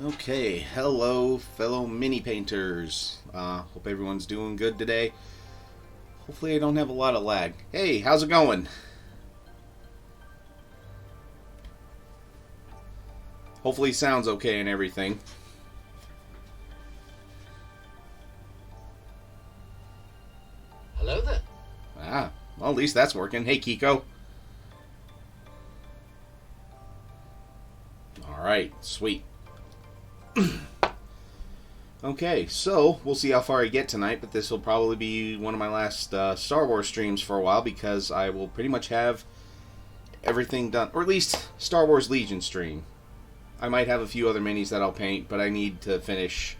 Okay, hello fellow mini painters. Hope everyone's doing good today. Hopefully I don't have a lot of lag. Hey, how's it going? Hopefully sounds okay and everything. Hello there. Well, at least that's working. Hey, Kiko. Alright, sweet. Okay, so we'll see how far I get tonight, but this will probably be one of my last Star Wars streams for a while because I will pretty much have everything done, or at least Star Wars Legion stream. I might have a few other minis that I'll paint, but I need to finish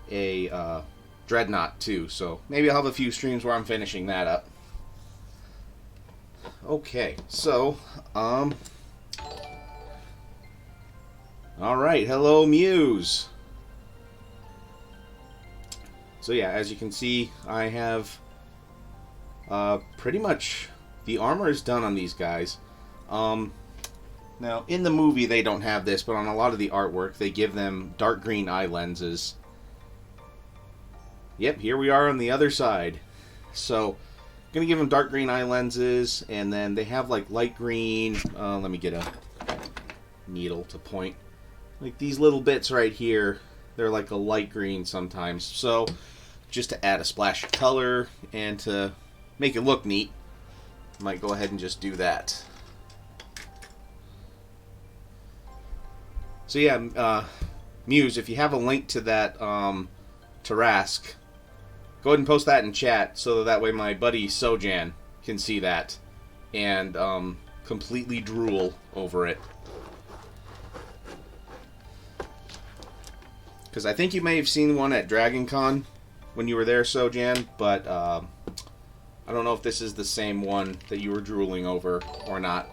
a Dreadnought too, so maybe I'll have a few streams where I'm finishing that up. Okay, so, alright, hello Muse. So yeah, as you can see, I have pretty much the armor is done on these guys. Now, in the movie they don't have this, but on a lot of the artwork they give them dark green eye lenses. Yep, here we are on the other side. So, gonna give them dark green eye lenses, and then they have like light green. Let me get a needle to point. Like these little bits right here, they're like a light green sometimes. So, just to add a splash of color and to make it look neat, I might go ahead and just do that. So yeah, Muse, if you have a link to that Tarask, go ahead and post that in chat so that way my buddy Sojan can see that and completely drool over it. Because I think you may have seen one at Dragon Con when you were there, Sojan, but I don't know if this is the same one that you were drooling over or not.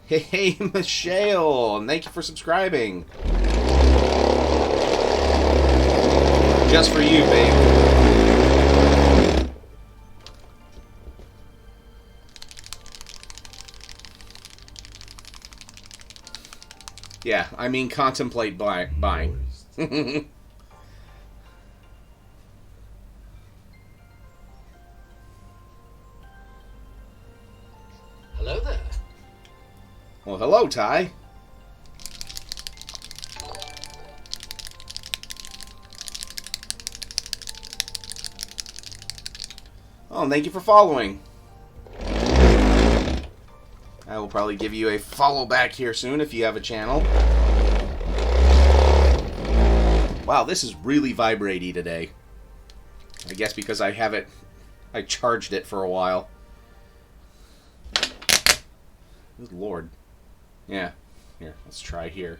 Hey, Michelle! Thank you for subscribing. Just for you, babe. Yeah, I mean contemplate buying. Hello there. Well, hello, Ty. Oh, and thank you for following. I will probably give you a follow back here soon if you have a channel. Wow, this is really vibraty today. I guess because I charged it for a while. Good lord. Yeah. Here, let's try here.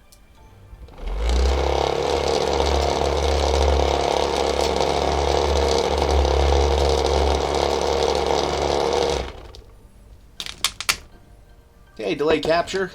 Hey, delay capture.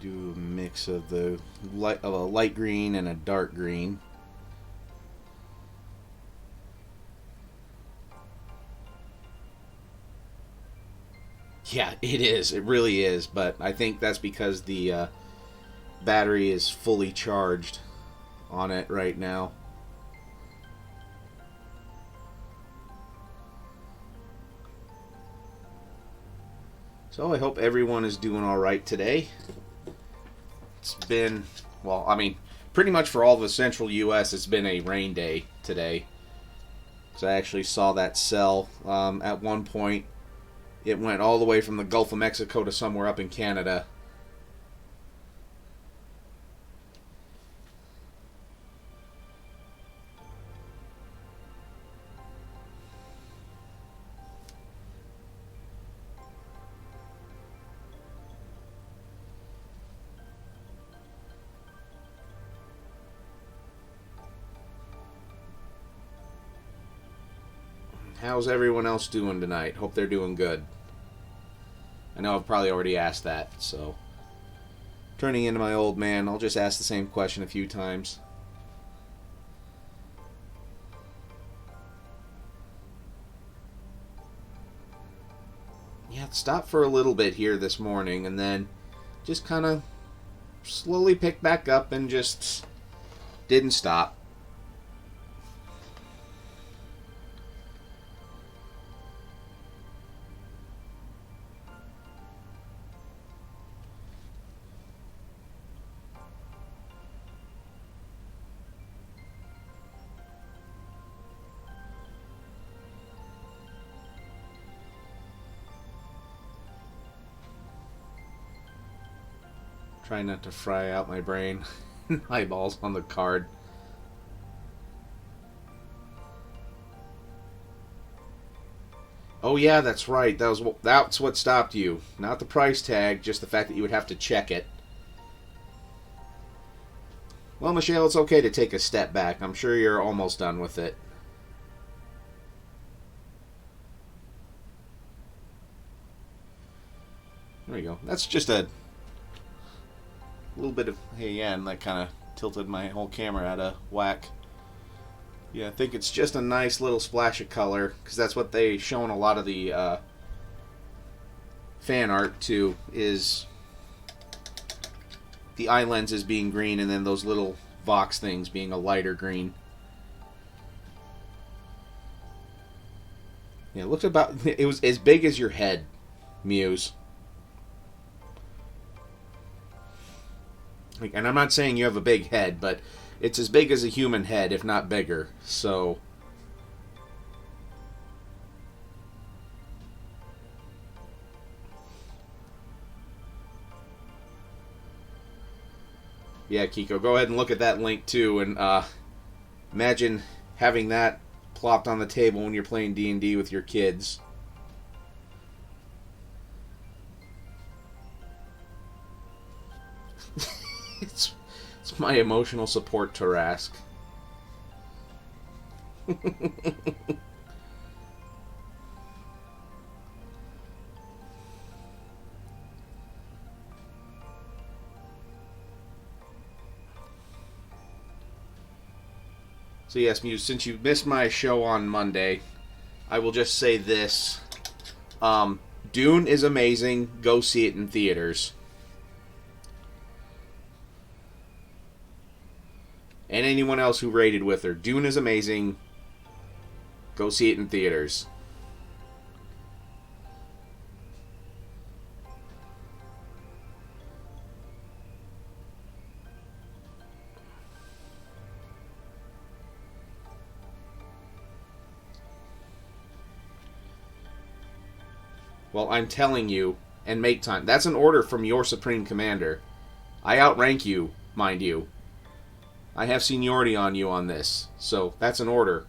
Do a mix of a light green and a dark green. Yeah, it is. It really is. But I think that's because the battery is fully charged on it right now. So I hope everyone is doing all right today. It's been, well, I mean, pretty much for all the central U.S., it's been a rain day today. So I actually saw that cell at one point. It went all the way from the Gulf of Mexico to somewhere up in Canada. how's everyone else doing tonight? Hope they're doing good. I know I've probably already asked that, so turning into my old man, I'll just ask the same question a few times. Yeah, stop for a little bit here this morning, and then just kind of slowly picked back up and just didn't stop. Try not to fry out my brain. Eyeballs on the card. Oh yeah, that's right. That's what stopped you. Not the price tag, just the fact that you would have to check it. Well, Michelle, it's okay to take a step back. I'm sure you're almost done with it. There we go. That's just a little bit of... Hey, yeah, and that kind of tilted my whole camera out of whack. Yeah, I think it's just a nice little splash of color, because that's what they show in a lot of the fan art, too, is the eye lenses being green and then those little Vox things being a lighter green. Yeah, it looked about... It was as big as your head, Muse. And I'm not saying you have a big head, but it's as big as a human head, if not bigger. So, yeah, Kiko, go ahead and look at that link too, and imagine having that plopped on the table when you're playing D&D with your kids. It's my emotional support Tarask. So yes, Muse, since you missed my show on Monday, I will just say this. Dune is amazing. Go see it in theaters. And anyone else who rated with her. Dune is amazing. Go see it in theaters. Well, I'm telling you, and make time. That's an order from your Supreme Commander. I outrank you, mind you. I have seniority on you on this, so that's an order.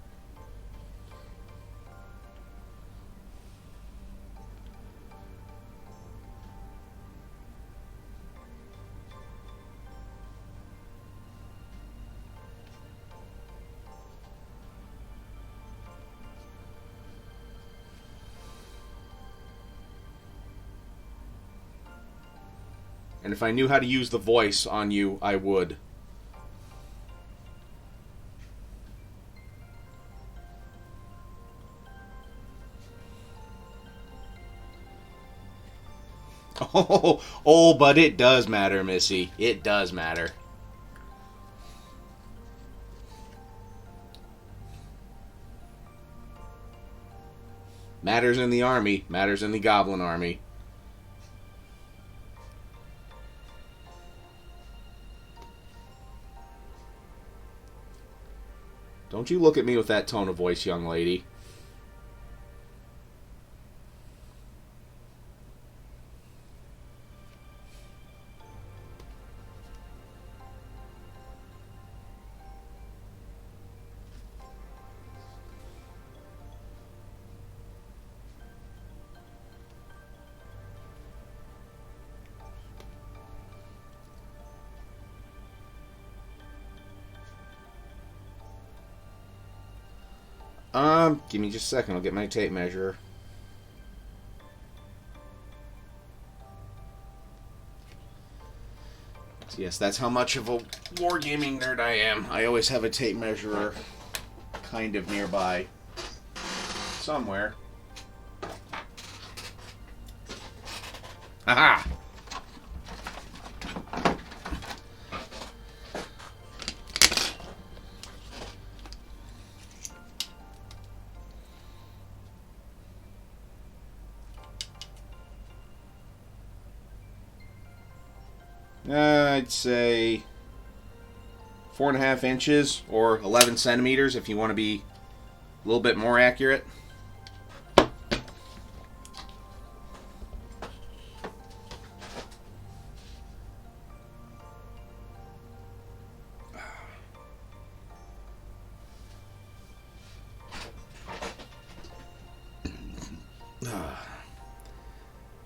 And if I knew how to use the voice on you, I would. Oh, but it does matter, Missy. It does matter. Matters in the army. Matters in the goblin army. Don't you look at me with that tone of voice, young lady. Give me just a second. I'll get my tape measure. So yes, that's how much of a wargaming nerd I am. I always have a tape measurer kind of nearby. Somewhere. Aha! I'd say 4.5 inches or 11 centimeters if you want to be a little bit more accurate.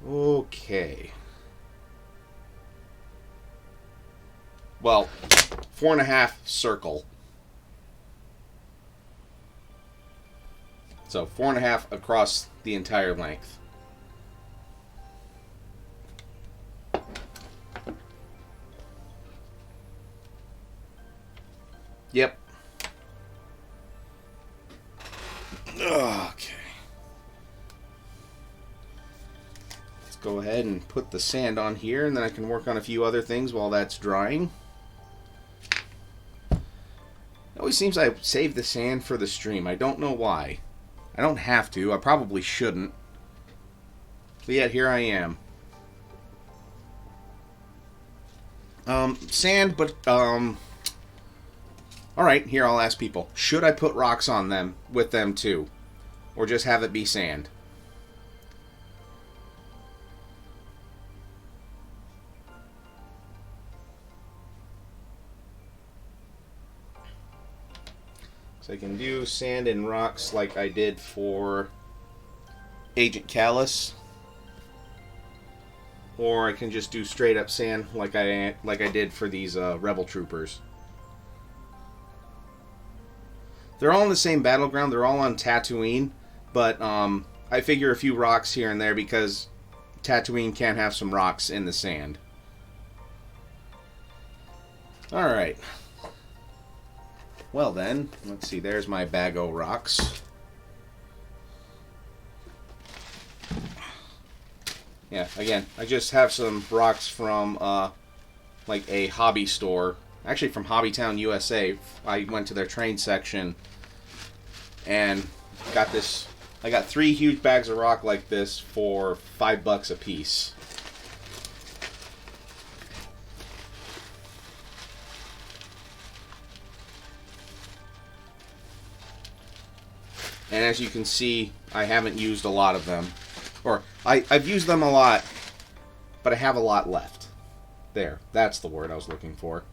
Okay. Well, 4.5 circle. So 4.5 across the entire length. Yep. Okay. Let's go ahead and put the sand on here, and then I can work on a few other things while that's drying. It always seems I save the sand for the stream. I don't know why. I don't have to. I probably shouldn't. But yet, here I am. Sand, but, alright, here I'll ask people. Should I put rocks on them, with them too? Or just have it be sand? So I can do sand and rocks like I did for Agent Callus, or I can just do straight up sand like I did for these Rebel Troopers. They're all in the same battleground. They're all on Tatooine, but I figure a few rocks here and there because Tatooine can have some rocks in the sand. All right. Well then, let's see, there's my bag o' rocks. Yeah, again, I just have some rocks from, like a hobby store. Actually from Hobbytown, USA. I went to their train section and got this. I got 3 huge bags of rock like this for $5 a piece. And as you can see, I haven't used a lot of them. Or, I've used them a lot, but I have a lot left. There, that's the word I was looking for.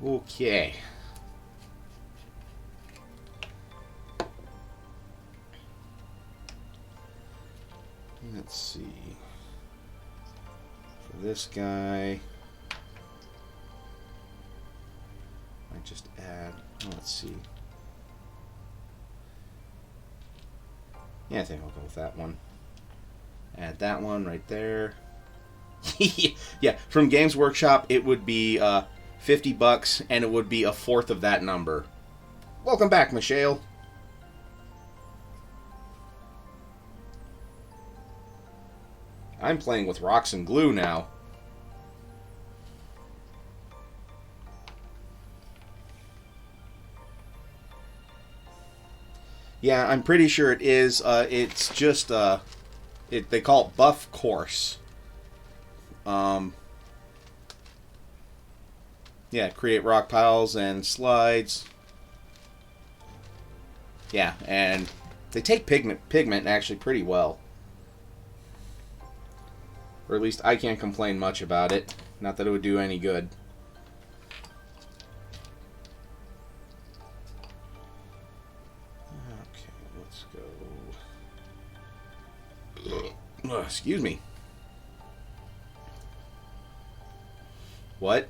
Okay. Let's see. For this guy... just add, let's see. Yeah, I think I'll go with that one. Add that one right there. Yeah, from Games Workshop, it would be $50, and it would be a fourth of that number. Welcome back, Michelle. I'm playing with rocks and glue now. Yeah, I'm pretty sure it is. It's just they call it buff course. Yeah, create rock piles and slides. Yeah, and they take pigment actually pretty well. Or at least I can't complain much about it. Not that it would do any good. Excuse me. What?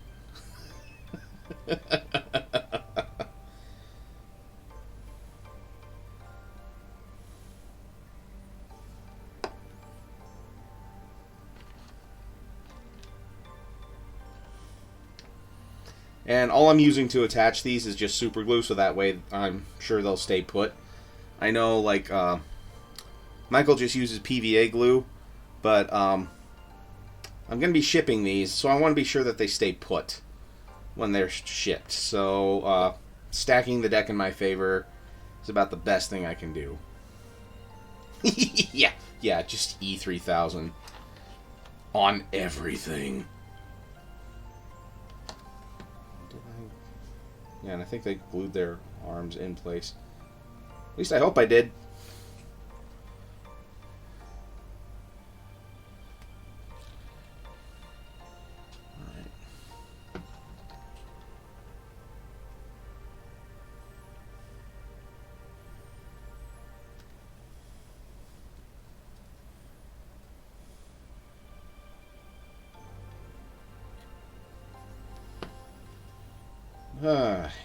And all I'm using to attach these is just super glue, so that way I'm sure they'll stay put. I know, like, Michael just uses PVA glue, but I'm going to be shipping these, so I want to be sure that they stay put when they're shipped. So, stacking the deck in my favor is about the best thing I can do. yeah, just E3000 on everything. Yeah, and I think they glued their arms in place. At least I hope I did.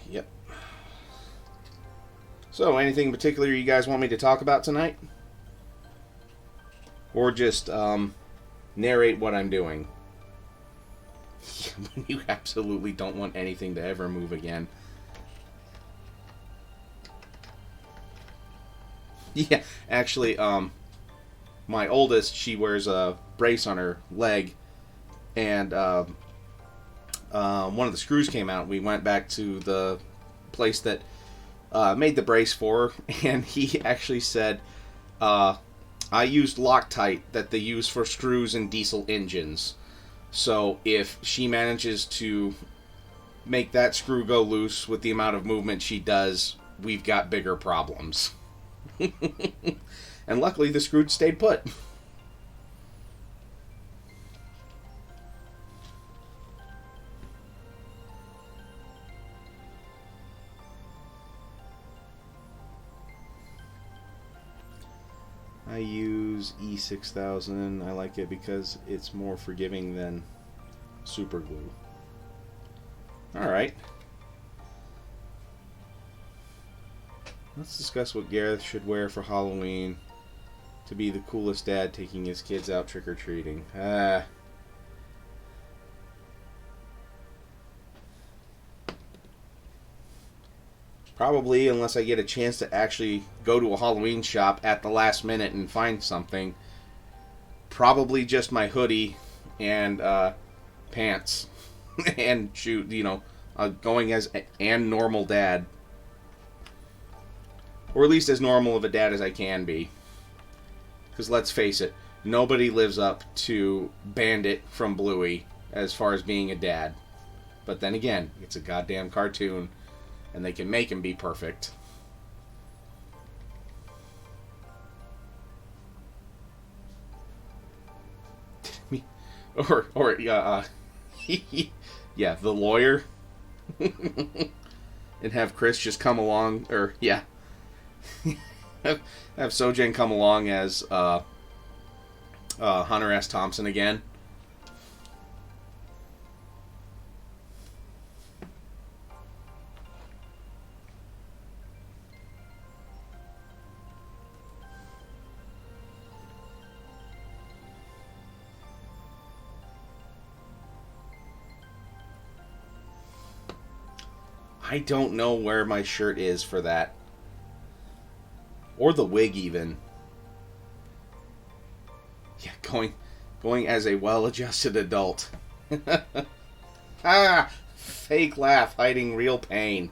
Yep. So, anything in particular you guys want me to talk about tonight? Or just, narrate what I'm doing? When you absolutely don't want anything to ever move again. Yeah, actually, my oldest, she wears a brace on her leg, and, one of the screws came out. We went back to the place that made the brace for her, and he actually said, I used Loctite that they use for screws in diesel engines. So if she manages to make that screw go loose with the amount of movement she does, we've got bigger problems. And luckily the screw stayed put. I use E6000. I like it because it's more forgiving than super glue. Alright. Let's discuss what Gareth should wear for Halloween to be the coolest dad taking his kids out trick-or-treating. Probably, unless I get a chance to actually go to a Halloween shop at the last minute and find something. Probably just my hoodie and pants. And shoot, going as an normal dad. Or at least as normal of a dad as I can be. Because let's face it, nobody lives up to Bandit from Bluey as far as being a dad. But then again, it's a goddamn cartoon. And they can make him be perfect. or yeah, the lawyer. And have Chris just come along, or yeah, have Sojen come along as Hunter S. Thompson again. I don't know where my shirt is for that. Or the wig, even. Yeah, going as a well-adjusted adult. Fake laugh hiding real pain.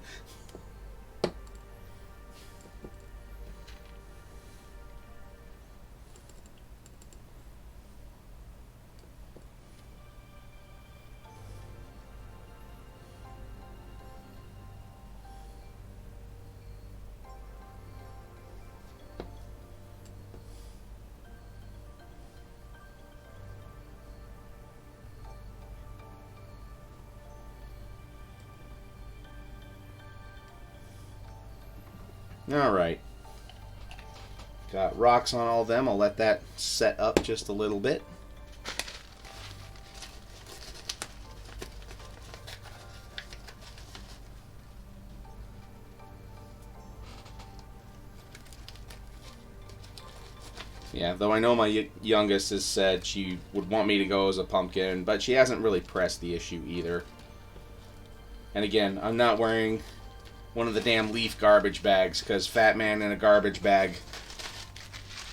Alright. Got rocks on all of them. I'll let that set up just a little bit. Yeah, though I know my youngest has said she would want me to go as a pumpkin, but she hasn't really pressed the issue either. And again, I'm not wearing one of the damn leaf garbage bags, because Fat Man in a garbage bag,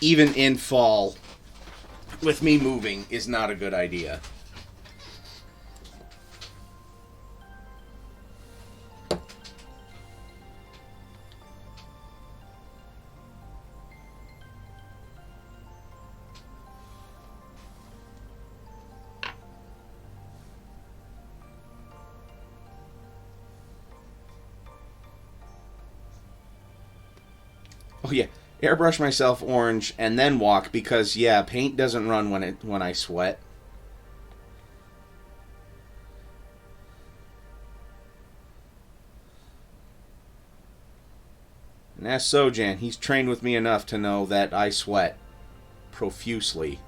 even in fall, with me moving, is not a good idea. Oh yeah, airbrush myself orange and then walk, because yeah, paint doesn't run when I sweat. And ask Sojan, he's trained with me enough to know that I sweat profusely.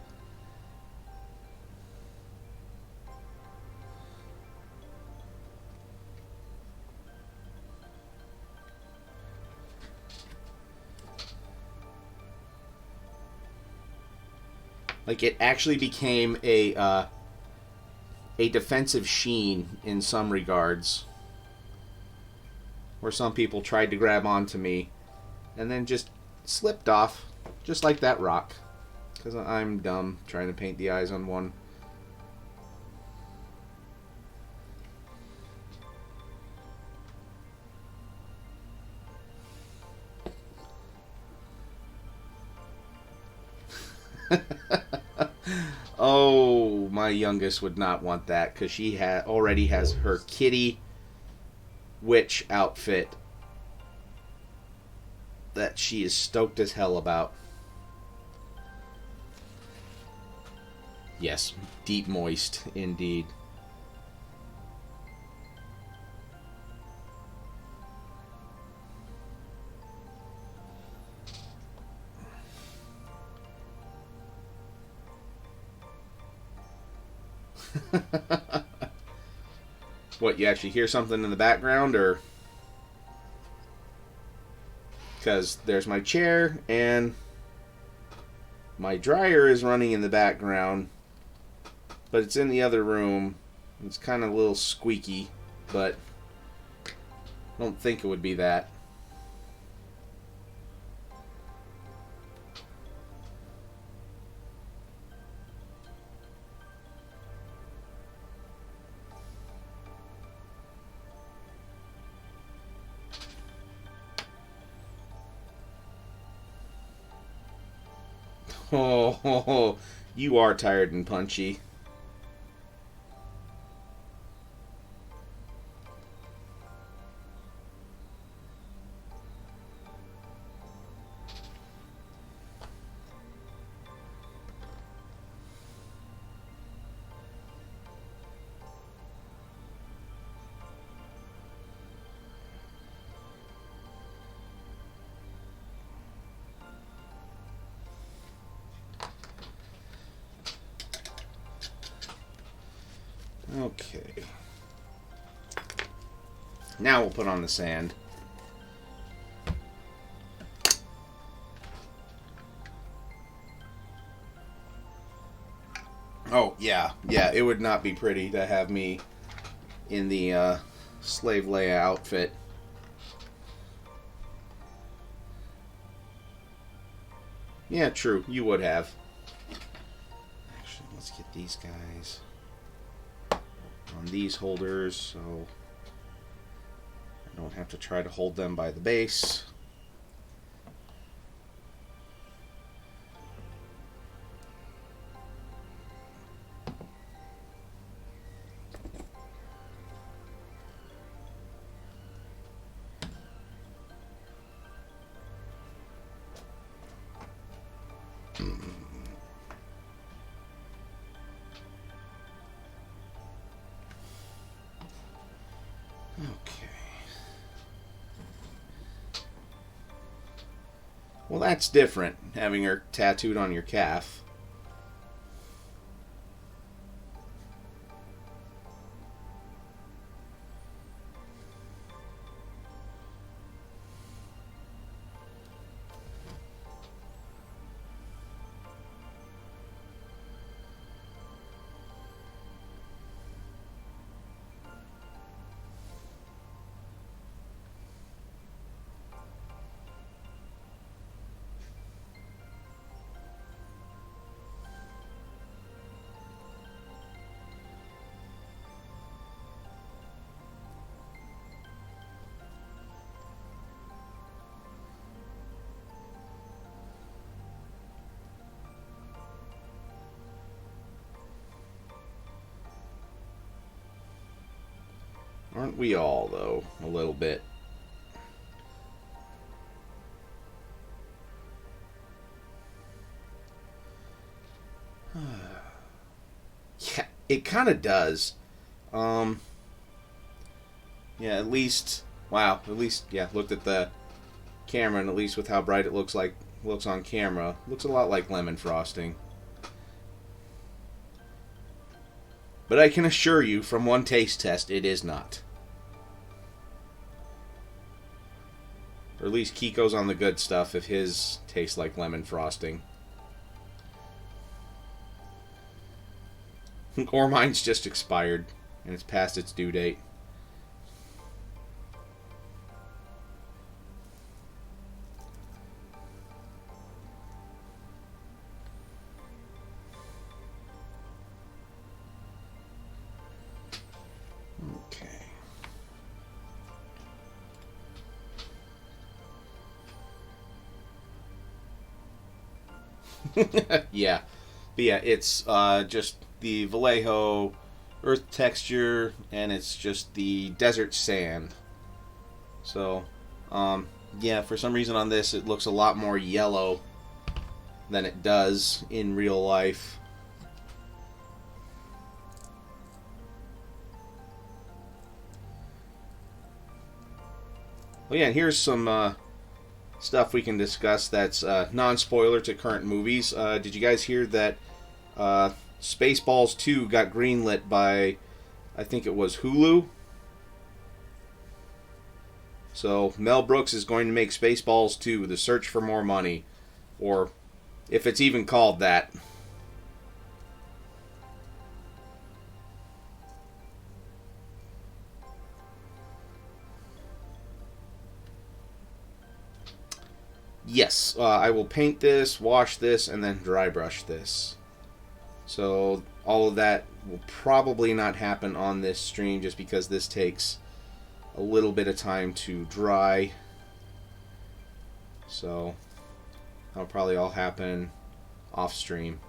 Like, it actually became a defensive sheen in some regards, where some people tried to grab onto me and then just slipped off, just like that rock. Because I'm dumb trying to paint the eyes on one. Oh, my youngest would not want that, because she already has her kitty witch outfit that she is stoked as hell about. Yes, deep moist indeed. What, you actually hear something in the background, or? Because there's my chair and my dryer is running in the background, but it's in the other room. It's kind of a little squeaky, but I don't think it would be that. Oh, you are tired and punchy. Okay. Now we'll put on the sand. Oh, yeah. Yeah, it would not be pretty to have me in the slave Leia outfit. Yeah, true. You would have. Actually, let's get these guys on these holders so I don't have to try to hold them by the base. Okay. Well, that's different, having her tattooed on your calf. Aren't we all, though? A little bit. Yeah, it kind of does. Um, yeah, at least, wow, at least, yeah, looked at the camera, and at least with how bright it looks on camera, looks a lot like lemon frosting. But I can assure you, from one taste test, it is not. Or at least Kiko's on the good stuff if his tastes like lemon frosting. Or mine's just expired, and it's past its due date. Okay. Yeah. But yeah, it's just the Vallejo earth texture, and it's just the desert sand. So, yeah, for some reason on this, it looks a lot more yellow than it does in real life. Well, yeah, and here's some stuff we can discuss that's non-spoiler to current movies. Did you guys hear that Spaceballs 2 got greenlit by, I think it was Hulu? So Mel Brooks is going to make Spaceballs 2, The Search for More Money. Or if it's even called that. Yes, I will paint this, wash this, and then dry brush this. So all of that will probably not happen on this stream just because this takes a little bit of time to dry. So that'll probably all happen off stream.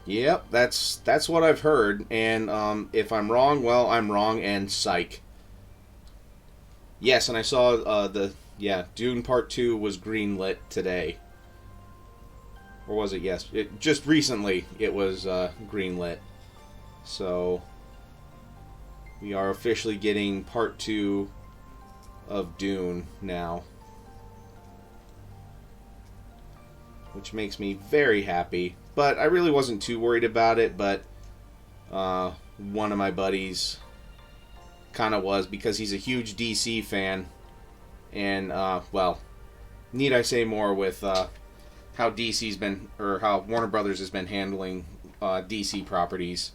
Yep, that's what I've heard, and if I'm wrong, well, I'm wrong, and psych. Yes, and I saw Dune Part 2 was greenlit today. Or was it yes? Just recently it was greenlit. So we are officially getting Part 2 of Dune now. Which makes me very happy. But I really wasn't too worried about it, but one of my buddies kind of was because he's a huge DC fan. And, well, need I say more with how DC's been, or how Warner Brothers has been handling DC properties.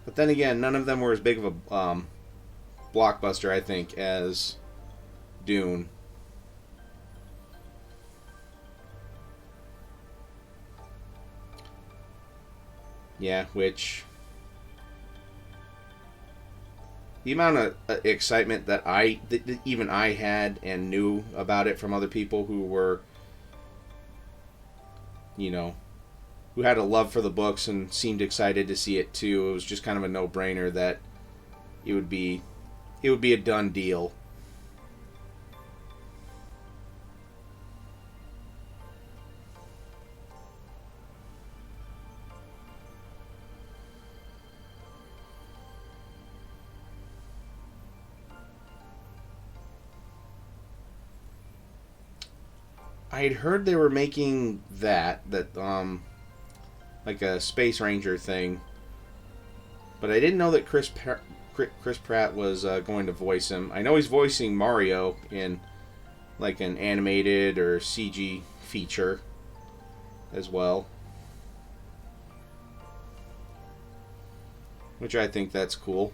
But then again, none of them were as big of a blockbuster, I think, as Dune. Yeah, which the amount of excitement that even I had and knew about it from other people who were, who had a love for the books and seemed excited to see it too. It was just kind of a no-brainer that it would be a done deal. I had heard they were making that like a Space Ranger thing, but I didn't know that Chris Pratt was going to voice him. I know he's voicing Mario in like an animated or CG feature as well, which I think that's cool.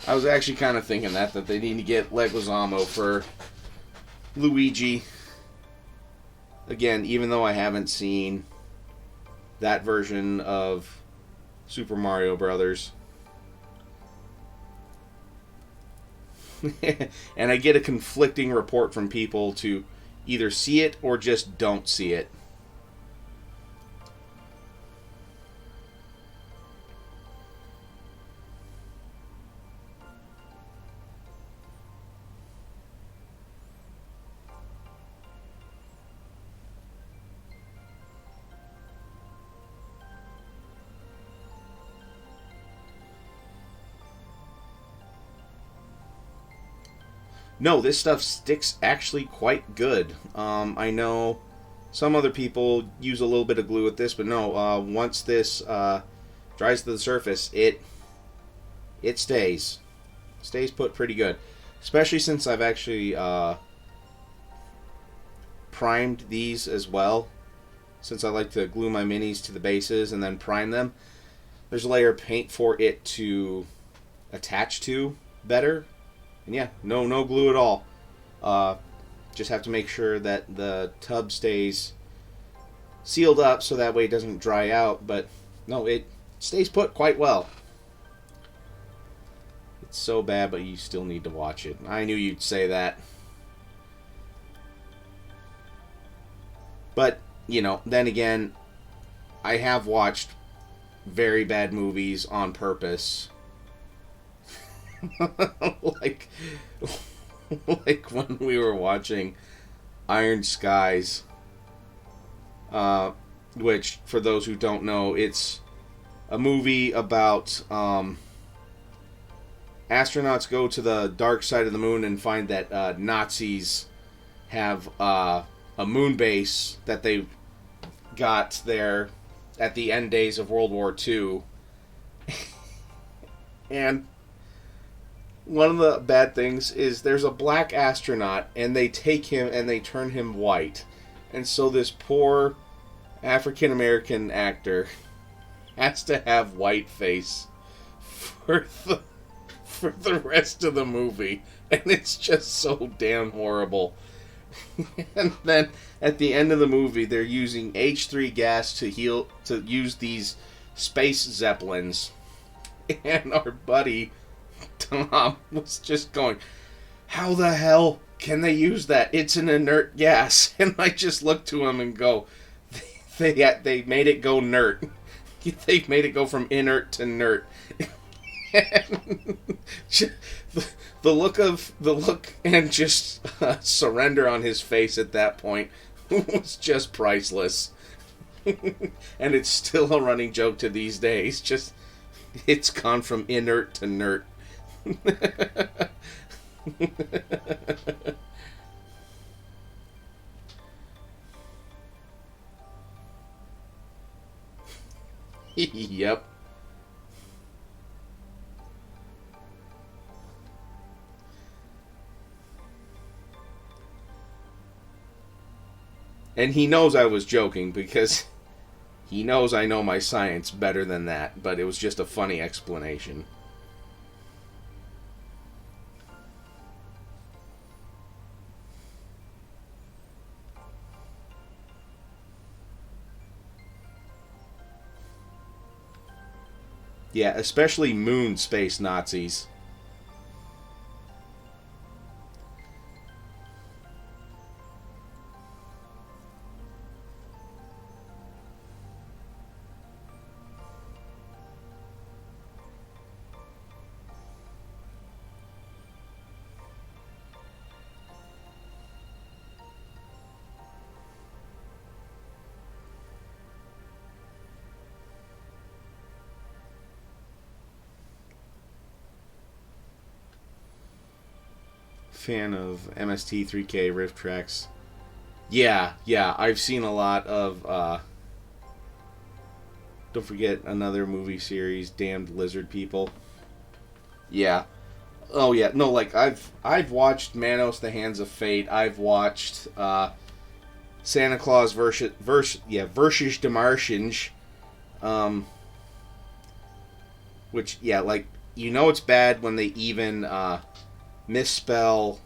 I was actually kind of thinking that they need to get Leguizamo for Luigi. Again, even though I haven't seen that version of Super Mario Brothers. And I get a conflicting report from people to either see it or just don't see it. No, this stuff sticks actually quite good. I know some other people use a little bit of glue with this, but no, once this dries to the surface, it stays put pretty good. Especially since I've actually primed these as well. Since I like to glue my minis to the bases and then prime them, there's a layer of paint for it to attach to better. And yeah, no glue at all. Just have to make sure that the tub stays sealed up so that way it doesn't dry out. But no, it stays put quite well. It's so bad, but you still need to watch it. I knew you'd say that. But, you know, then again, I have watched very bad movies on purpose. like when we were watching Iron Skies, which, for those who don't know, it's a movie about astronauts go to the dark side of the moon and find that Nazis have a moon base that they got there at the end days of World War II. And one of the bad things is there's a black astronaut, and they take him and they turn him white. And so this poor African-American actor has to have white face for the rest of the movie. And it's just so damn horrible. And then at the end of the movie, they're using H3 gas to use these space zeppelins. And our buddy Tom was just going, how the hell can they use that? It's an inert gas. And I just looked to him and go, they made it go nert. They made it go from inert to nert. And the look and just surrender on his face at that point was just priceless. And it's still a running joke to these days. Just, it's gone from inert to nert. Yep. And he knows I was joking because he knows I know my science better than that, but it was just a funny explanation. Yeah, especially moon space Nazis. Fan of MST3K riff tracks. Yeah, I've seen a lot of don't forget another movie series, Damned Lizard People. Yeah. Oh yeah, no, like I've watched Manos the Hands of Fate. I've watched Santa Claus versus the Martians. Which, yeah, like you know it's bad when they even misspell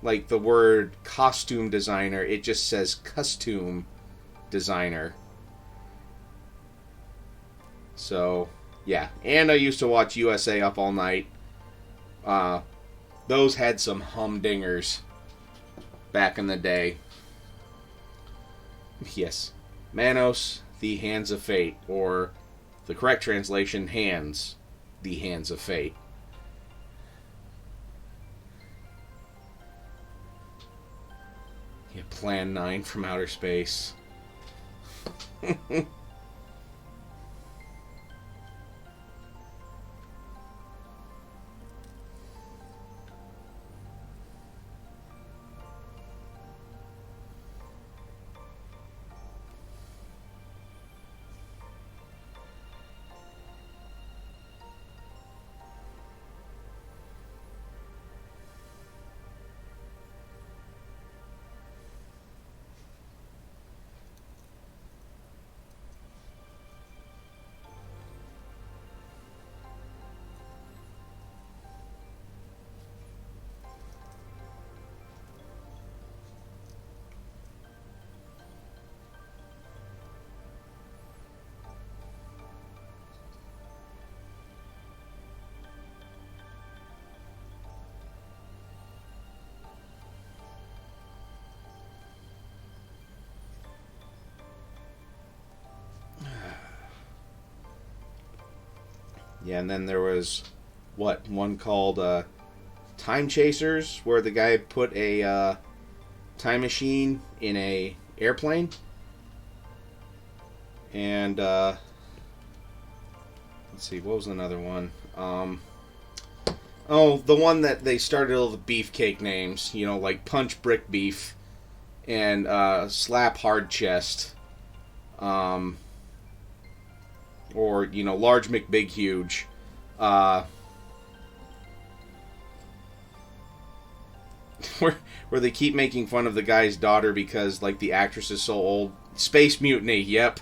like the word costume designer. It just says costume designer. So, yeah. And I used to watch USA Up All Night. Those had some humdingers back in the day. Yes. Manos, the Hands of Fate. Or, the correct translation, Hands, the Hands of Fate. Yeah, Plan 9 from outer space. Yeah, and then there was, one called Time Chasers, where the guy put a time machine in a airplane. And, let's see, what was another one? The one that they started all the beefcake names, like Punch Brick Beef and Slap Hard Chest. Or, Large McBig Huge. Where they keep making fun of the guy's daughter because, like, the actress is so old. Space Mutiny, yep.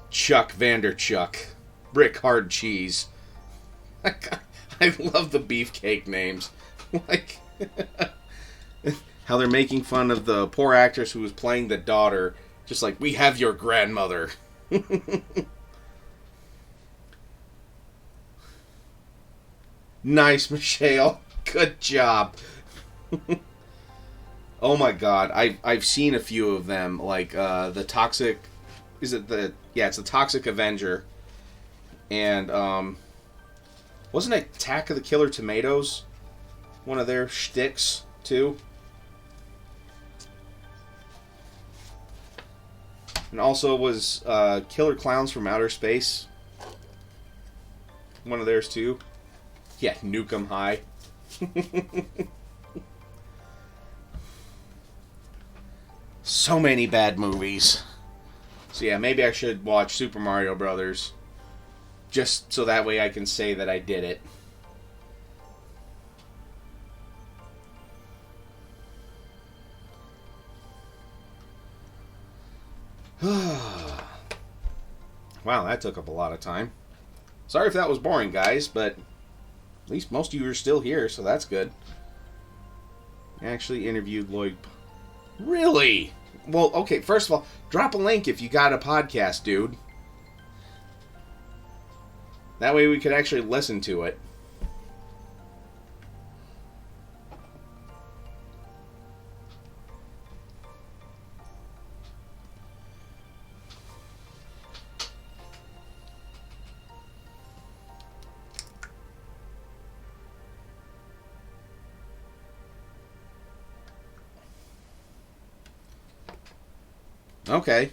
Chuck Vanderchuck. Brick Hard Cheese. I love the beefcake names. Like, how they're making fun of the poor actress who was playing the daughter. Just like, we have your grandmother. Nice, Michelle. Good job. Oh my god. I've seen a few of them. Like, the Toxic... Is it the... Yeah, it's the Toxic Avenger. And, wasn't Attack of the Killer Tomatoes one of their shticks, too? And also was Killer Clowns from Outer Space one of theirs too? Yeah, Nuke 'Em High. So many bad movies. So yeah, maybe I should watch Super Mario Brothers. Just so that way I can say that I did it. Wow, that took up a lot of time. Sorry if that was boring, guys, but at least most of you are still here, so that's good. I actually interviewed Lloyd. Really? Well, okay, first of all, drop a link if you got a podcast, dude. That way we could actually listen to it. Okay.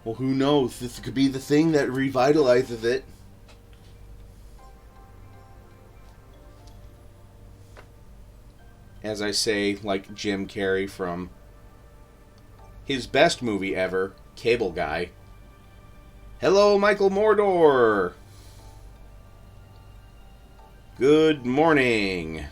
Well, who knows? This could be the thing that revitalizes it. As I say, like Jim Carrey from his best movie ever, Cable Guy. Hello, Michael Mordor! Good morning.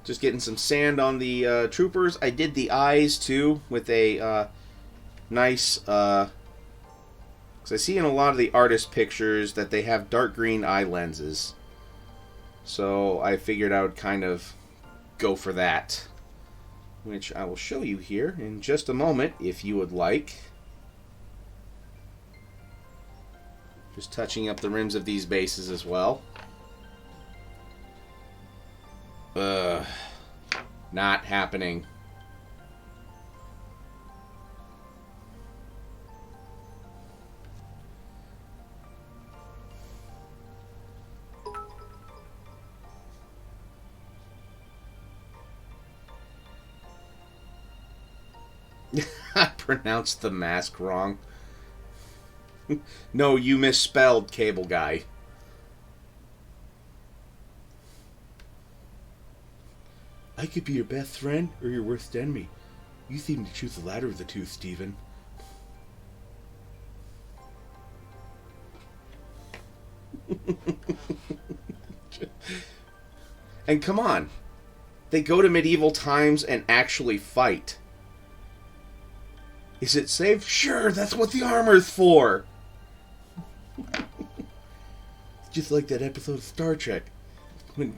Just getting some sand on the troopers. I did the eyes too with a nice. Because I see in a lot of the artist pictures that they have dark green eye lenses. So I figured I would kind of go for that, which I will show you here in just a moment if you would like. Just touching up the rims of these bases as well. Not happening. I pronounced the mask wrong. No, you misspelled Cable Guy. I could be your best friend or your worst enemy. You seem to choose the latter of the two, Stephen. And come on. They go to medieval times and actually fight. Is it safe? Sure, that's what the armor's for. Just like that episode of Star Trek when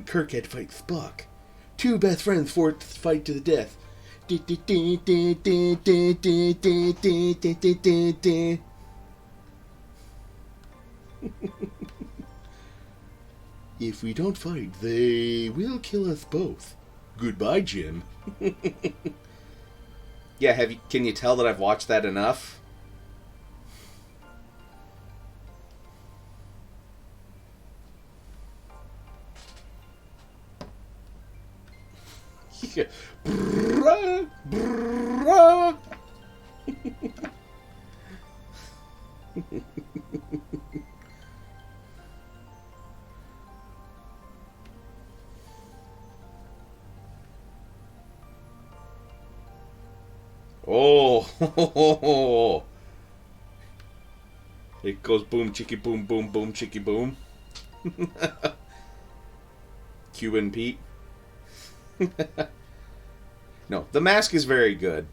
Kirk had to fight Spock. Two best friends forced to fight to the death. If we don't fight, they will kill us both. Goodbye, Jim. Yeah, can you tell that I've watched that enough? Brrrah, brrrah. Oh, it goes boom, chicky, boom, boom, boom, chicky, boom. Cuban Pete. No, the mask is very good.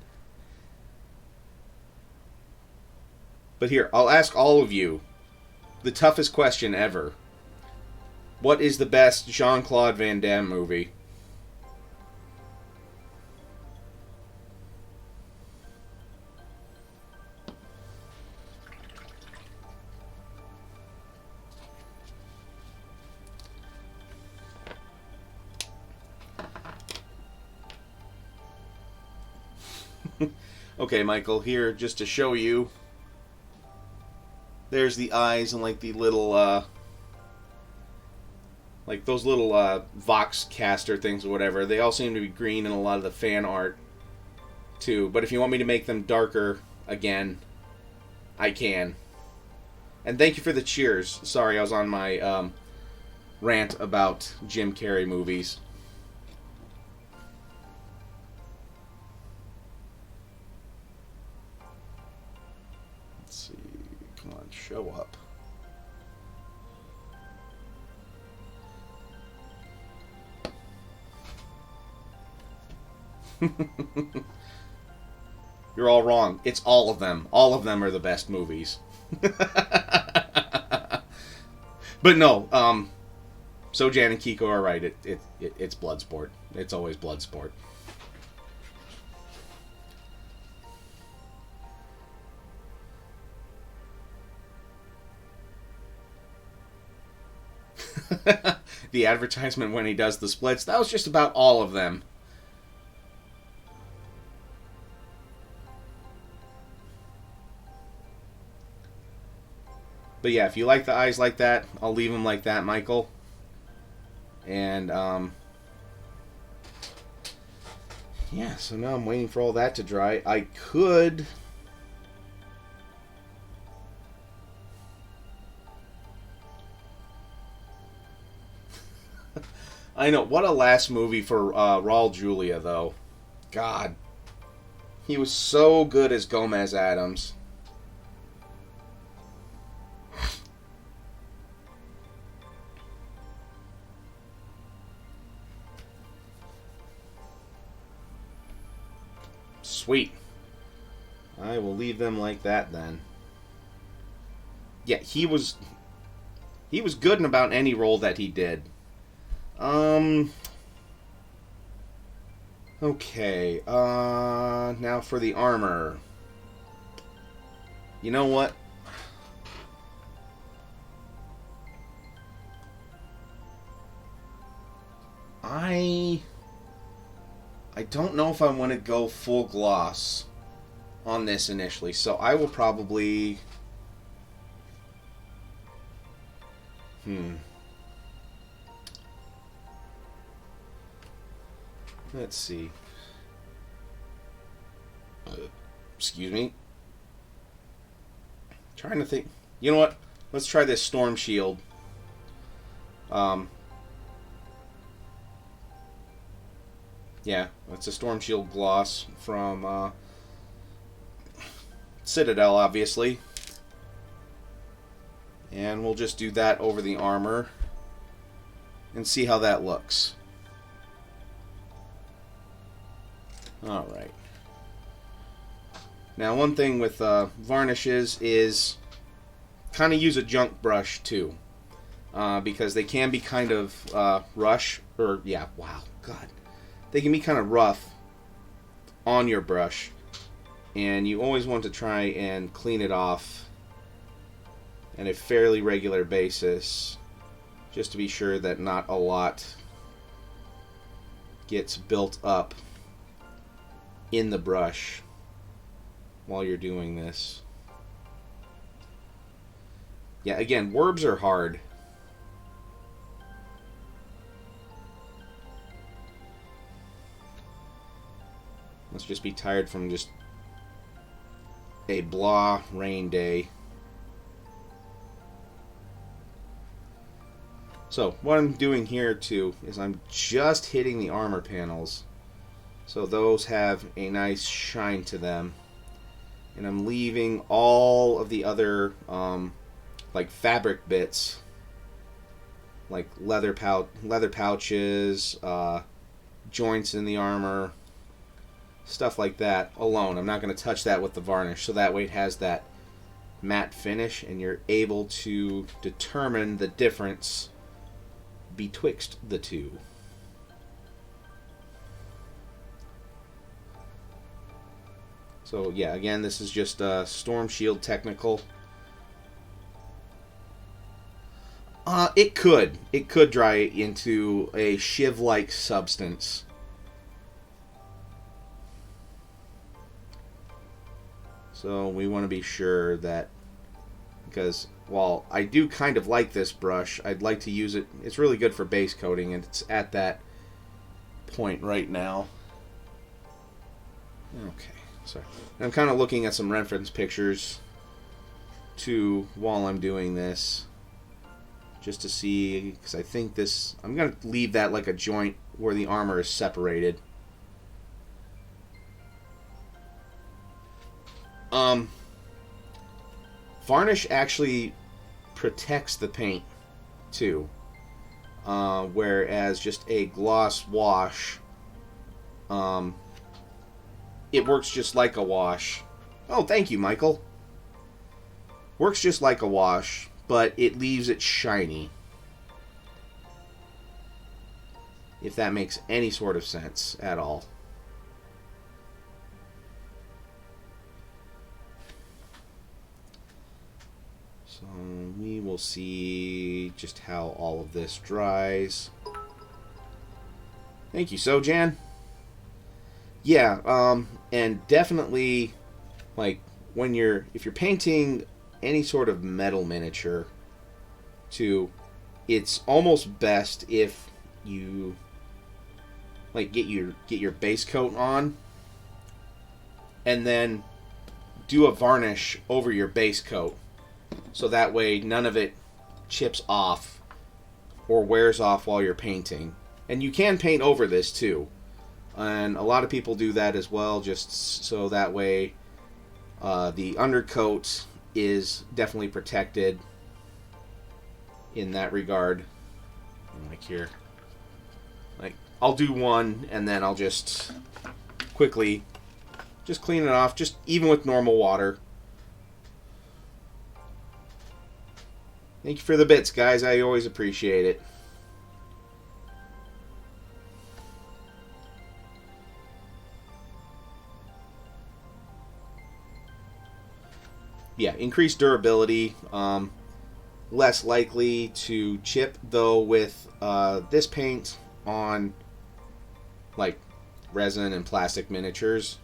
But here, I'll ask all of you the toughest question ever. What is the best Jean-Claude Van Damme movie? Okay, Michael, here, just to show you. There's the eyes and like the little, like those little Vox caster things or whatever. They all seem to be green in a lot of the fan art, too. But if you want me to make them darker again, I can. And thank you for the cheers. Sorry, I was on my rant about Jim Carrey movies. Show up. You're all wrong. It's all of them. All of them are the best movies. But no, so Jan and Kiko are right. It's Bloodsport. It's always Bloodsport. The advertisement when he does the splits, that was just about all of them. But yeah, if you like the eyes like that, I'll leave them like that, Michael. And, yeah, so now I'm waiting for all that to dry. I could... I know, what a last movie for Raul Julia, though. God. He was so good as Gomez Addams. Sweet. I will leave them like that then. Yeah, he was good in about any role that he did. Okay. Now for the armor. You know what? I don't know if I want to go full gloss on this initially, so I will probably... Let's see. Excuse me. Trying to think. You know what? Let's try this Storm Shield. Yeah, it's a Storm Shield gloss from Citadel, obviously. And we'll just do that over the armor and see how that looks. Alright. Now, one thing with varnishes is kind of use a junk brush too. Because they can be kind of they can be kind of rough on your brush. And you always want to try and clean it off on a fairly regular basis, just to be sure that not a lot gets built up in the brush while you're doing this. Yeah, again, Werbs are hard. Must just be tired from just a blah rain day. So, what I'm doing here too is I'm just hitting the armor panels, so those have a nice shine to them, and I'm leaving all of the other like fabric bits, like leather pouches, joints in the armor, stuff like that alone. I'm not going to touch that with the varnish, so that way it has that matte finish and you're able to determine the difference betwixt the two. So yeah, again, this is just Storm Shield Technical. It could dry into a shiv-like substance. So we want to be sure that, because while I do kind of like this brush, I'd like to use it. It's really good for base coating, and it's at that point right now. Okay, sorry. I'm kind of looking at some reference pictures too while I'm doing this, just to see, because I think this, I'm going to leave that like a joint where the armor is separated. Varnish actually protects the paint too, whereas just a gloss wash, it works just like a wash. Oh, thank you, Michael. Works just like a wash, but it leaves it shiny, if that makes any sort of sense at all. So we will see just how all of this dries. Thank you, Sojan. Yeah, and definitely, like, if you're painting any sort of metal miniature too, it's almost best if you like get your base coat on and then do a varnish over your base coat, so that way none of it chips off or wears off while you're painting. And you can paint over this too, and a lot of people do that as well, just so that way the undercoat is definitely protected in that regard. Like here, like I'll do one and then I'll just quickly Just clean it off, just even with normal water. Thank you for the bits, guys. I always appreciate it. Yeah, increased durability. Less likely to chip, though, with this paint on like resin and plastic miniatures.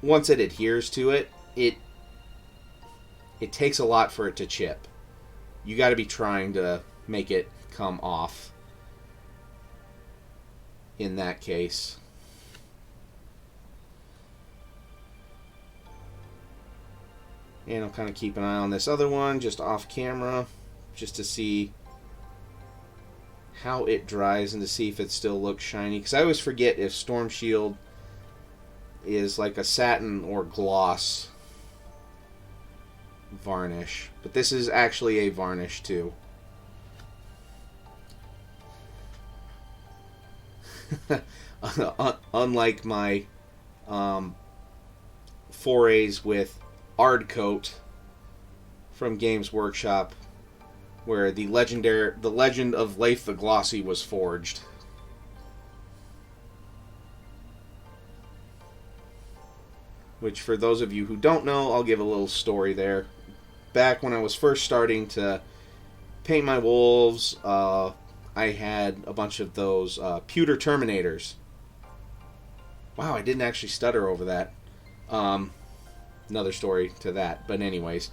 Once it adheres to it, it takes a lot for it to chip. You got to be trying to make it come off in that case. And I'll kind of keep an eye on this other one just off camera, just to see how it dries and to see if it still looks shiny. Because I always forget if Storm Shield is like a satin or gloss varnish. But this is actually a varnish too. Unlike my forays with Ardcoat from Games Workshop, where the legend of Leif the Glossy was forged. Which, for those of you who don't know, I'll give a little story there. Back when I was first starting to paint my wolves, I had a bunch of those pewter Terminators. Wow, I didn't actually stutter over that. Another story to that. But anyways,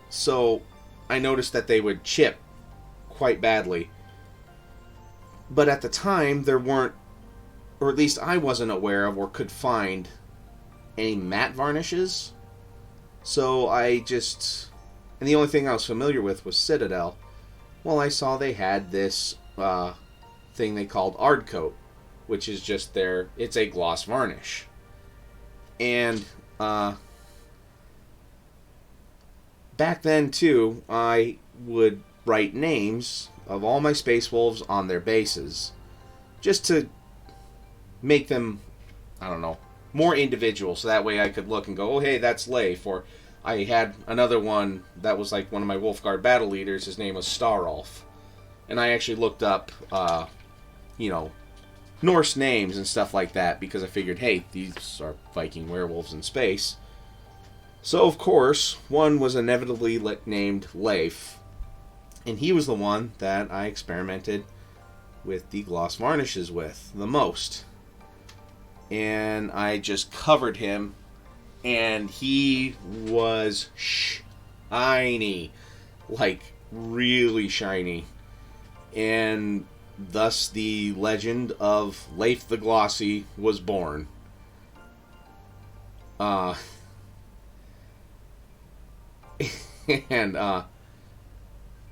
so I noticed that they would chip quite badly. But at the time, there weren't, or at least I wasn't aware of or could find, any matte varnishes. So and the only thing I was familiar with was Citadel. Well, I saw they had this thing they called Ardcoat, which is just it's a gloss varnish. And back then, too, I would write names of all my Space Wolves on their bases, just to make them, I don't know, more individual, so that way I could look and go, oh, hey, that's Leif. Or I had another one that was like one of my Wolfguard battle leaders. His name was Starulf. And I actually looked up, Norse names and stuff like that, because I figured, hey, these are Viking werewolves in space. So, of course, one was inevitably named Leif, and he was the one that I experimented with the gloss varnishes with the most. And I just covered him, and he was shiny, like really shiny. And thus the legend of Leif the Glossy was born.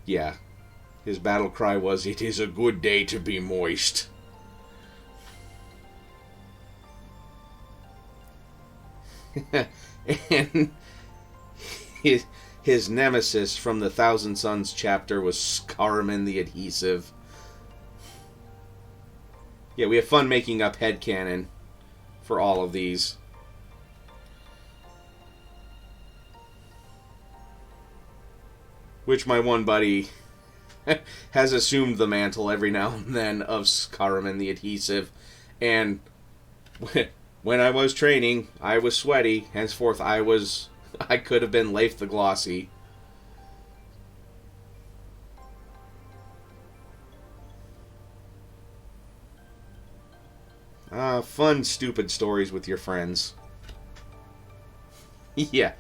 Yeah, his battle cry was, "It is a good day to be moist." And his nemesis from the Thousand Suns chapter was Scarman the Adhesive. Yeah, we have fun making up headcanon for all of these. Which my one buddy has assumed the mantle every now and then of Scarman the Adhesive. And when I was training, I was sweaty. Henceforth, I could have been Leif the Glossy. Fun, stupid stories with your friends. Yeah.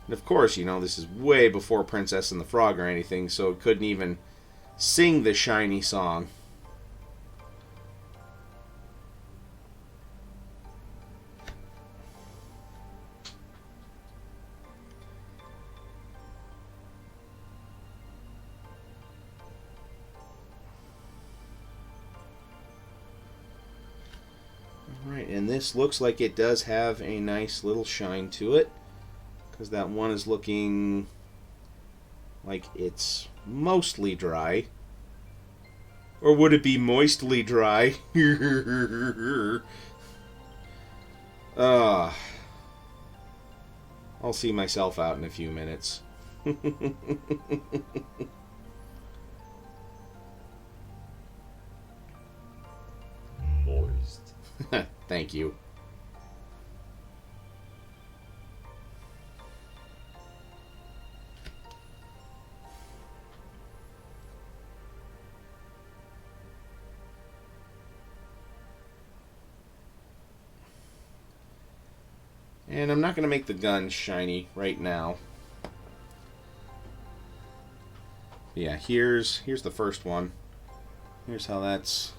And of course, this is way before Princess and the Frog or anything, so it couldn't even sing the shiny song. Alright, and this looks like it does have a nice little shine to it, because that one is looking like it's mostly dry. Or would it be moistly dry? I'll see myself out in a few minutes. Moist. Thank you. And I'm not going to make the gun shiny right now. Yeah, here's the first one. Here's how that's...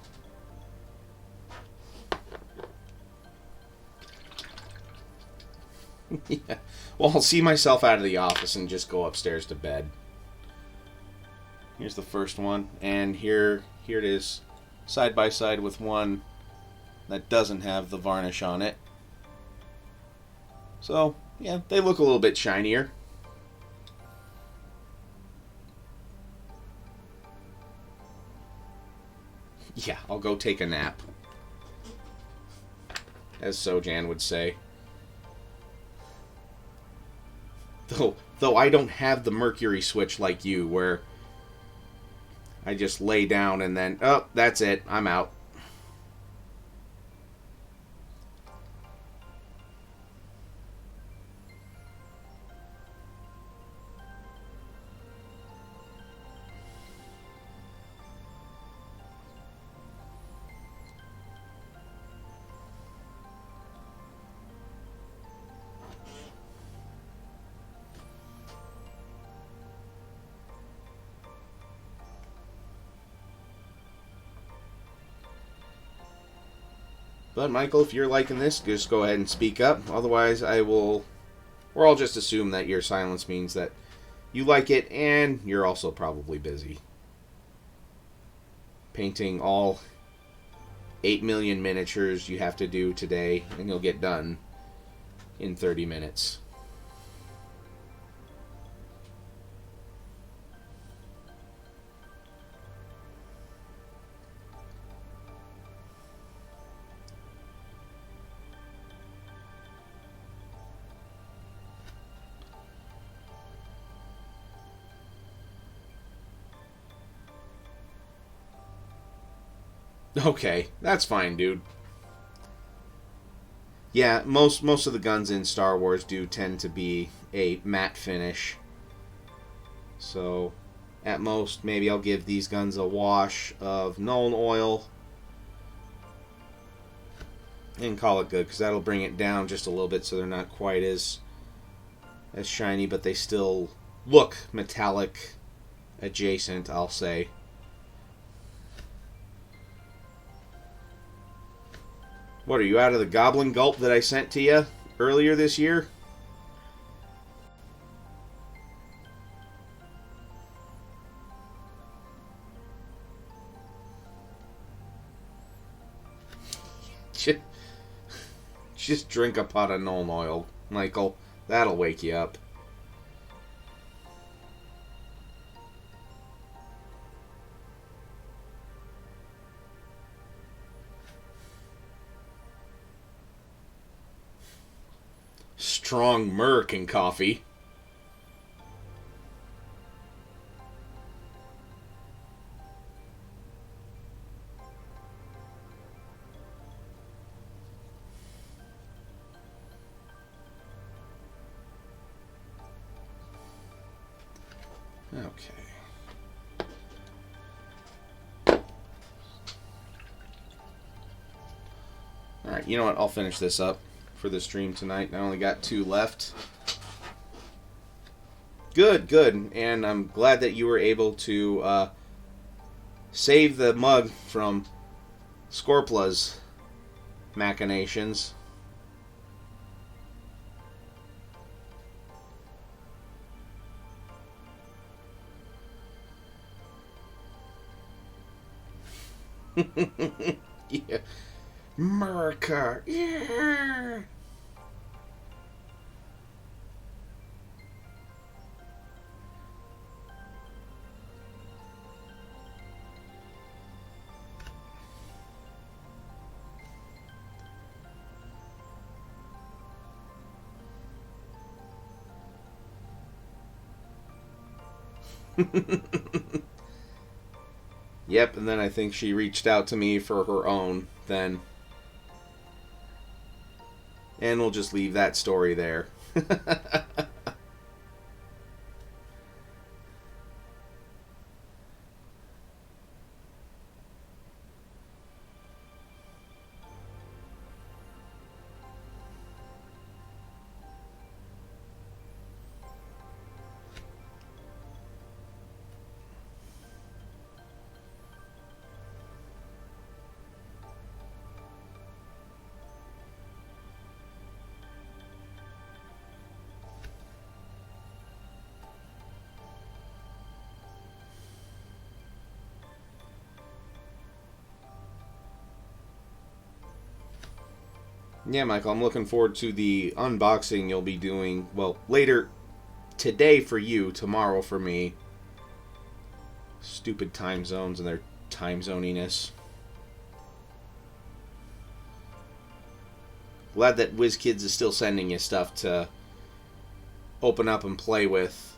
Yeah. Well, I'll see myself out of the office and just go upstairs to bed. Here's the first one, and here it is, side by side with one that doesn't have the varnish on it. So, yeah, they look a little bit shinier. Yeah, I'll go take a nap, as Sojan would say. Though I don't have the mercury switch like you, where I just lay down and then, oh, that's it, I'm out. But Michael, if you're liking this, just go ahead and speak up. Otherwise, or I'll just assume that your silence means that you like it and you're also probably busy. Painting all 8 million miniatures you have to do today, and you'll get done in 30 minutes. Okay, that's fine, dude. Yeah, most of the guns in Star Wars do tend to be a matte finish. So, at most, maybe I'll give these guns a wash of Nuln Oil and call it good, because that'll bring it down just a little bit so they're not quite as shiny, but they still look metallic adjacent, I'll say. What, are you out of the Goblin Gulp that I sent to you earlier this year? Just drink a pot of Nuln Oil, Michael. That'll wake you up. Strong American coffee. Okay. Alright, you know what? I'll finish this up for the stream tonight. I only got 2 left. Good, good. And I'm glad that you were able to save the mug from Scorpla's machinations. Yeah. America. Yeah. Yep, and then I think she reached out to me for her own then. And we'll just leave that story there. Yeah, Michael, I'm looking forward to the unboxing you'll be doing, well, later today for you, tomorrow for me. Stupid time zones and their time zoniness. Glad that WizKids is still sending you stuff to open up and play with.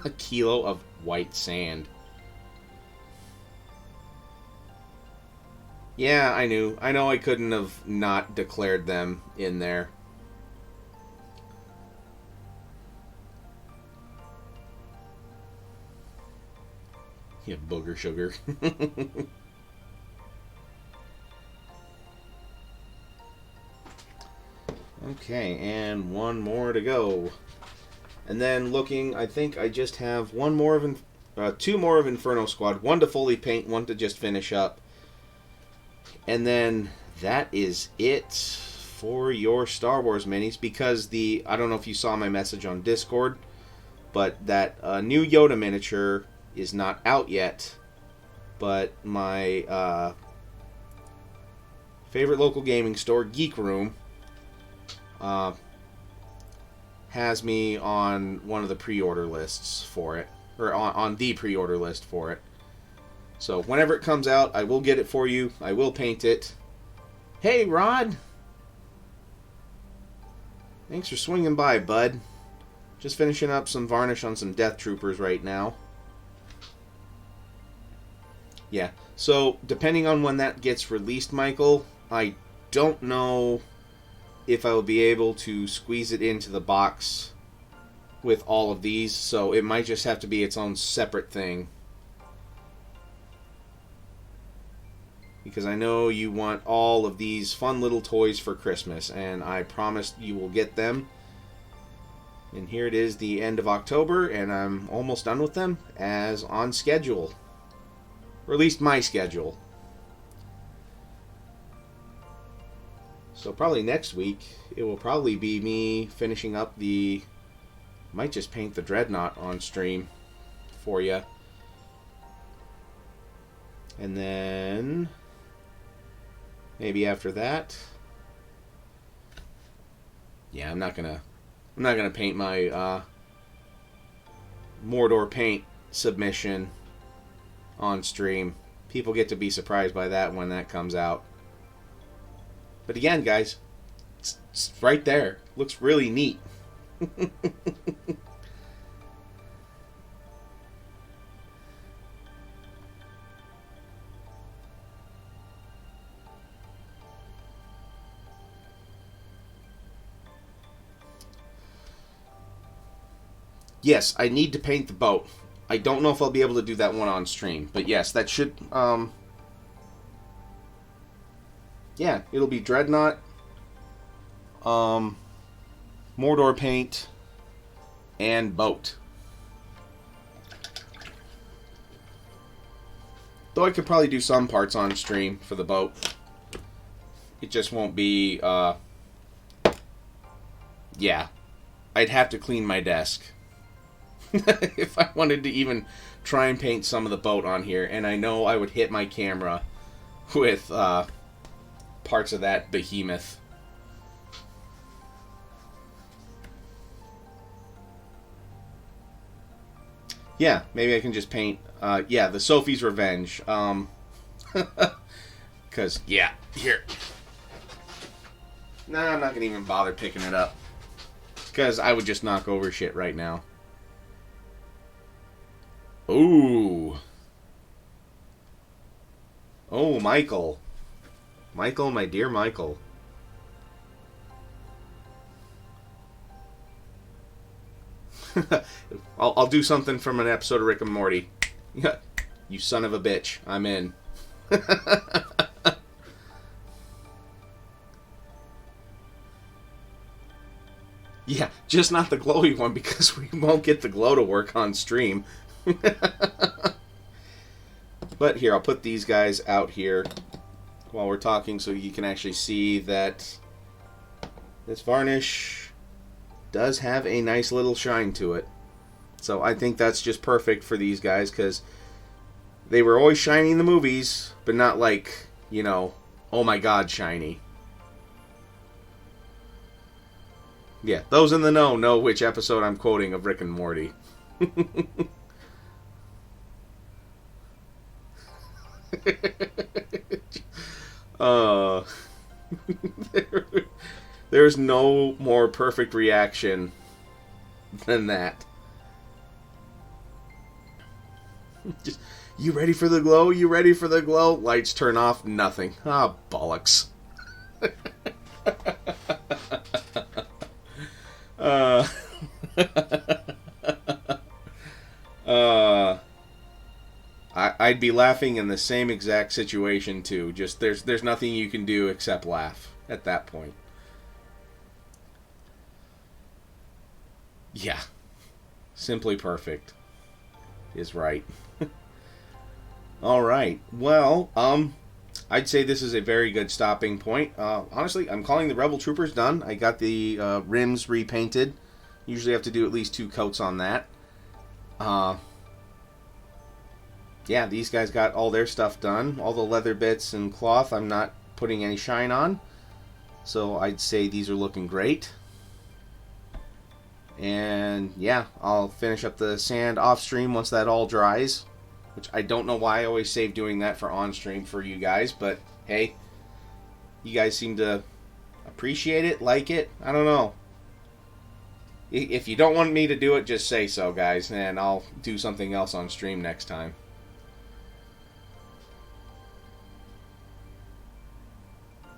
A kilo of white sand. Yeah, I knew. I know I couldn't have not declared them in there. Yeah, booger sugar. Okay, and one more to go. And then looking, I think I just have one more of, two more of Inferno Squad. One to fully paint, one to just finish up. And then that is it for your Star Wars minis. Because I don't know if you saw my message on Discord, but that new Yoda miniature is not out yet. But my favorite local gaming store, Geek Room, has me on one of the pre-order lists for it. Or on the pre-order list for it. So whenever it comes out, I will get it for you. I will paint it. Hey, Rod! Thanks for swinging by, bud. Just finishing up some varnish on some Death Troopers right now. Yeah, so depending on when that gets released, Michael, I don't know if I will be able to squeeze it into the box with all of these, so it might just have to be its own separate thing. Because I know you want all of these fun little toys for Christmas, and I promised you will get them. And here it is, the end of October, and I'm almost done with them, as on schedule. Or at least my schedule. So probably next week, it will probably be me finishing up might just paint the Dreadnought on stream for you. And then maybe after that, yeah, I'm not gonna paint my Mordor paint submission on stream. People get to be surprised by that when that comes out. But again, guys, it's right there. Looks really neat. Yes, I need to paint the boat. I don't know if I'll be able to do that one on stream, but yes, that should yeah, it'll be Dreadnought, Mordor paint, and boat. Though I could probably do some parts on stream for the boat. It just won't be, yeah. I'd have to clean my desk. If I wanted to even try and paint some of the boat on here, and I know I would hit my camera with parts of that behemoth. Yeah, maybe I can just paint, yeah, the Sophie's Revenge. Because, yeah, here. No, I'm not going to even bother picking it up. Because I would just knock over shit right now. Ooh. Oh, Michael. Michael, my dear Michael. I'll do something from an episode of Rick and Morty. You son of a bitch. I'm in. Yeah, just not the glowy one because we won't get the glow to work on stream. But here, I'll put these guys out here while we're talking so you can actually see that this varnish does have a nice little shine to it. So I think that's just perfect for these guys because they were always shiny in the movies, but not like, you know, oh my god, shiny. Yeah, those in the know which episode I'm quoting of Rick and Morty. uh, there's no more perfect reaction than that. Just, you ready for the glow? You ready for the glow? Lights turn off, nothing. Ah, bollocks. I'd be laughing in the same exact situation too. Just there's nothing you can do except laugh at that point. Yeah, simply perfect is right. All right. Well, I'd say this is a very good stopping point. Honestly, I'm calling the Rebel Troopers done. I got the rims repainted. Usually have to do at least 2 coats on that. Yeah, these guys got all their stuff done. All the leather bits and cloth I'm not putting any shine on. So I'd say these are looking great. And yeah, I'll finish up the sand off stream once that all dries. Which I don't know why I always save doing that for on stream for you guys. But hey, you guys seem to appreciate it, like it. I don't know. If you don't want me to do it, just say so, guys. And I'll do something else on stream next time.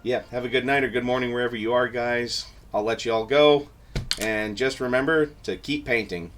Yeah, have a good night or good morning wherever you are, guys. I'll let you all go. And just remember to keep painting.